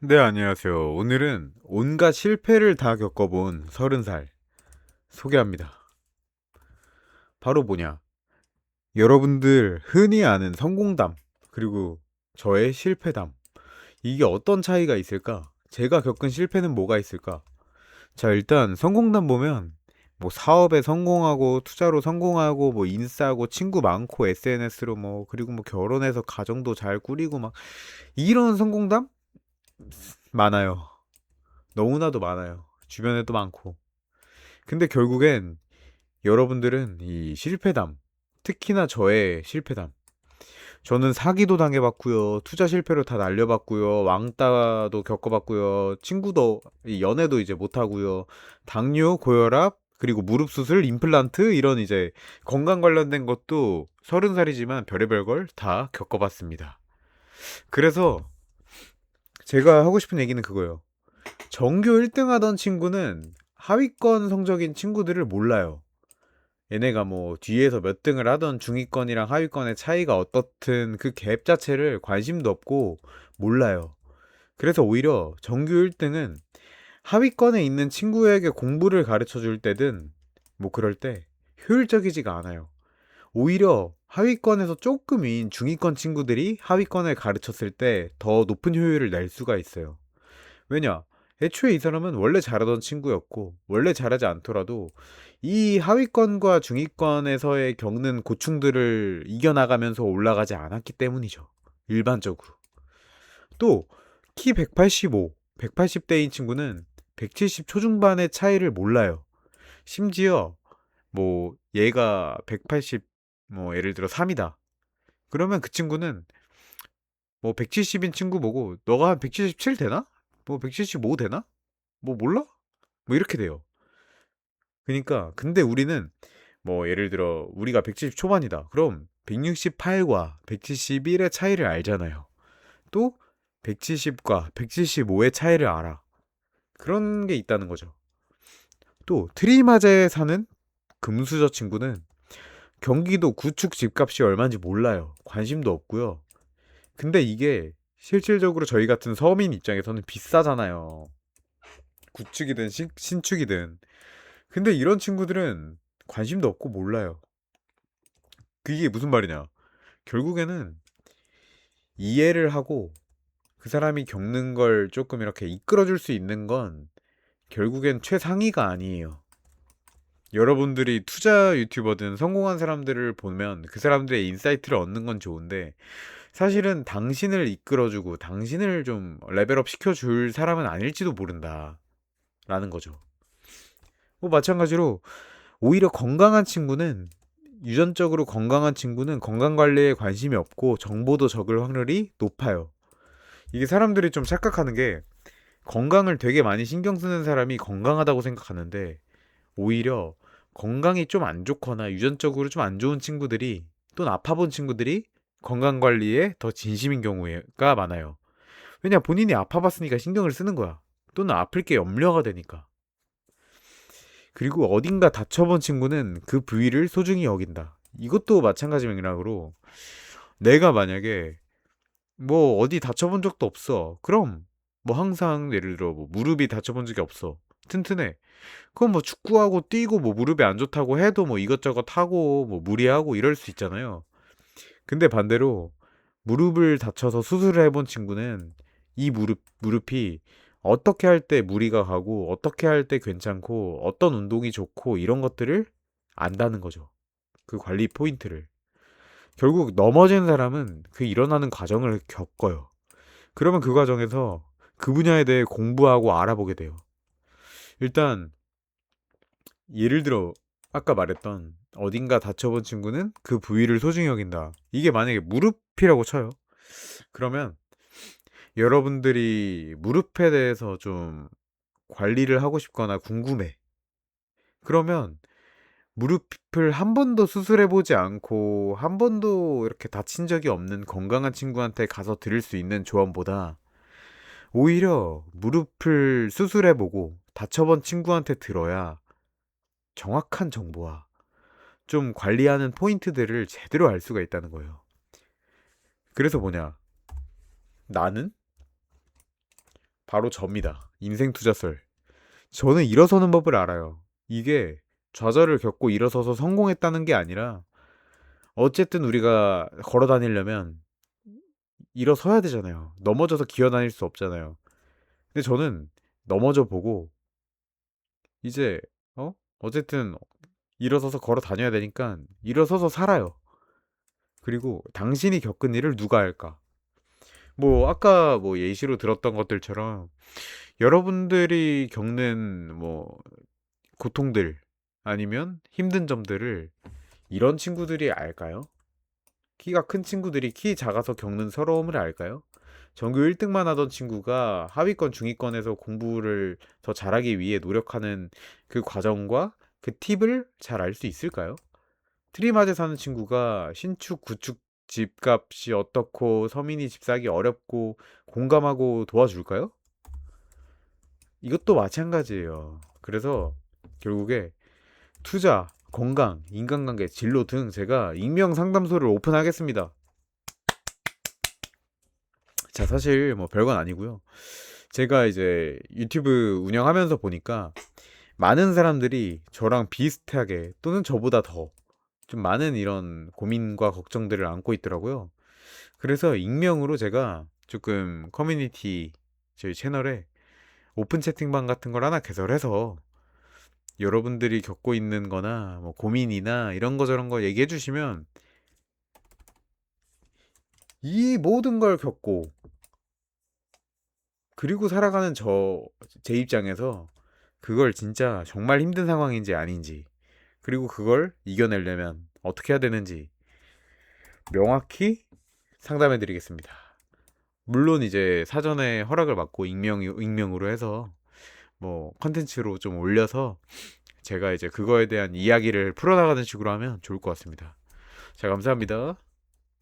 네, 안녕하세요. 오늘은 온갖 실패를 다 겪어본 30살 소개합니다. 바로 뭐냐? 여러분들 흔히 아는 성공담, 그리고 저의 실패담. 이게 어떤 차이가 있을까? 제가 겪은 실패는 뭐가 있을까? 자, 일단 성공담 보면 뭐 사업에 성공하고 투자로 성공하고 뭐 인싸고 친구 많고 SNS로 뭐 그리고 뭐 결혼해서 가정도 잘 꾸리고 막 이런 성공담 많아요. 너무나도 많아요. 주변에도 많고. 근데 결국엔 여러분들은 이 실패담, 특히나 저의 실패담. 저는 사기도 당해봤고요, 투자 실패로 다 날려봤고요, 왕따도 겪어봤고요, 친구도, 이 연애도 이제 못하고요, 당뇨, 고혈압, 그리고 무릎 수술, 임플란트, 이런 이제 건강 관련된 것도 30살이지만 별의별 걸 다 겪어봤습니다. 그래서 제가 하고 싶은 얘기는 그거예요. 전교 1등 하던 친구는 하위권 성적인 친구들을 몰라요. 얘네가 뭐 뒤에서 몇 등을 하던 중위권이랑 하위권의 차이가 어떻든 그 갭 자체를 관심도 없고 몰라요. 그래서 오히려 전교 1등은 하위권에 있는 친구에게 공부를 가르쳐 줄 때든 뭐 그럴 때 효율적이지가 않아요. 오히려 하위권에서 조금 인 중위권 친구들이 하위권을 가르쳤을 때 더 높은 효율을 낼 수가 있어요. 왜냐? 애초에 이 사람은 원래 잘하던 친구였고, 원래 잘하지 않더라도 이 하위권과 중위권에서의 겪는 고충들을 이겨나가면서 올라가지 않았기 때문이죠. 일반적으로. 또, 키 185, 180대인 친구는 170 초중반의 차이를 몰라요. 심지어, 뭐, 얘가 180, 뭐, 예를 들어 3이다. 그러면 그 친구는 뭐 170인 친구 보고, 너가 한 177 되나? 뭐 175 되나? 뭐 몰라? 뭐 이렇게 돼요. 그러니까 근데 우리는 뭐 예를 들어 우리가 170 초반이다. 그럼 168과 171의 차이를 알잖아요. 또 170과 175의 차이를 알아. 그런 게 있다는 거죠. 또 트리마제에 사는 금수저 친구는 경기도 구축 집값이 얼마인지 몰라요. 관심도 없고요. 근데 이게 실질적으로 저희 같은 서민 입장에서는 비싸잖아요. 구축이든 신축이든. 근데 이런 친구들은 관심도 없고 몰라요. 그게 무슨 말이냐? 결국에는 이해를 하고 그 사람이 겪는 걸 조금 이렇게 이끌어줄 수 있는 건 결국엔 최상위가 아니에요. 여러분들이 투자 유튜버든 성공한 사람들을 보면 그 사람들의 인사이트를 얻는 건 좋은데 사실은 당신을 이끌어주고 당신을 좀 레벨업 시켜줄 사람은 아닐지도 모른다. 라는 거죠. 뭐 마찬가지로 오히려 건강한 친구는 유전적으로 건강한 친구는 건강 관리에 관심이 없고 정보도 적을 확률이 높아요. 이게 사람들이 좀 착각하는 게 건강을 되게 많이 신경 쓰는 사람이 건강하다고 생각하는데 오히려 건강이 좀 안 좋거나 유전적으로 좀 안 좋은 친구들이 또는 아파본 친구들이 건강 관리에 더 진심인 경우가 많아요. 왜냐 본인이 아파봤으니까 신경을 쓰는 거야. 또는 아플 게 염려가 되니까. 그리고 어딘가 다쳐본 친구는 그 부위를 소중히 여긴다. 이것도 마찬가지 맥락으로 내가 만약에 뭐 어디 다쳐본 적도 없어. 그럼 뭐 항상 예를 들어 뭐 무릎이 다쳐본 적이 없어. 튼튼해. 그럼 뭐 축구하고 뛰고 뭐 무릎이 안 좋다고 해도 뭐 이것저것 하고 뭐 무리하고 이럴 수 있잖아요. 근데 반대로 무릎을 다쳐서 수술을 해본 친구는 이 무릎이 어떻게 할 때 무리가 가고 어떻게 할 때 괜찮고 어떤 운동이 좋고 이런 것들을 안다는 거죠. 그 관리 포인트를. 결국 넘어진 사람은 그 일어나는 과정을 겪어요. 그러면 그 과정에서 그 분야에 대해 공부하고 알아보게 돼요. 일단 예를 들어 아까 말했던 어딘가 다쳐본 친구는 그 부위를 소중히 여긴다. 이게 만약에 무릎이라고 쳐요. 그러면 여러분들이 무릎에 대해서 좀 관리를 하고 싶거나 궁금해. 그러면 무릎을 한 번도 수술해보지 않고 한 번도 이렇게 다친 적이 없는 건강한 친구한테 가서 들을 수 있는 조언보다 오히려 무릎을 수술해보고 다쳐본 친구한테 들어야 정확한 정보와 좀 관리하는 포인트들을 제대로 알 수가 있다는 거예요. 그래서 뭐냐? 나는 바로 접니다. 인생 투자설. 저는 일어서는 법을 알아요. 이게 좌절을 겪고 일어서서 성공했다는 게 아니라 어쨌든 우리가 걸어 다니려면 일어서야 되잖아요. 넘어져서 기어 다닐 수 없잖아요. 근데 저는 넘어져 보고 이제 어쨌든 일어서서 걸어 다녀야 되니까 일어서서 살아요. 그리고 당신이 겪은 일을 누가 할까? 뭐 아까 뭐 예시로 들었던 것들처럼 여러분들이 겪는 뭐 고통들 아니면 힘든 점들을 이런 친구들이 알까요? 키가 큰 친구들이 키 작아서 겪는 서러움을 알까요? 전교 1등만 하던 친구가 하위권, 중위권에서 공부를 더 잘하기 위해 노력하는 그 과정과 그 팁을 잘 알 수 있을까요? 트리마제 사는 친구가 신축, 구축 집값이 어떻고 서민이 집 사기 어렵고 공감하고 도와줄까요? 이것도 마찬가지예요. 그래서 결국에 투자, 건강, 인간관계, 진로 등 제가 익명 상담소를 오픈하겠습니다. 자, 사실 뭐 별건 아니고요. 제가 이제 유튜브 운영하면서 보니까 많은 사람들이 저랑 비슷하게 또는 저보다 더 좀 많은 이런 고민과 걱정들을 안고 있더라고요. 그래서 익명으로 제가 조금 커뮤니티 저희 채널에 오픈 채팅방 같은 걸 하나 개설해서 여러분들이 겪고 있는 거나 뭐 고민이나 이런 거 저런 거 얘기해 주시면 이 모든 걸 겪고 그리고 살아가는 제 입장에서 그걸 진짜 정말 힘든 상황인지 아닌지 그리고 그걸 이겨내려면 어떻게 해야 되는지 명확히 상담해 드리겠습니다. 물론 이제 사전에 허락을 받고 익명으로 해서 뭐 컨텐츠로 좀 올려서 제가 이제 그거에 대한 이야기를 풀어나가는 식으로 하면 좋을 것 같습니다. 자, 감사합니다.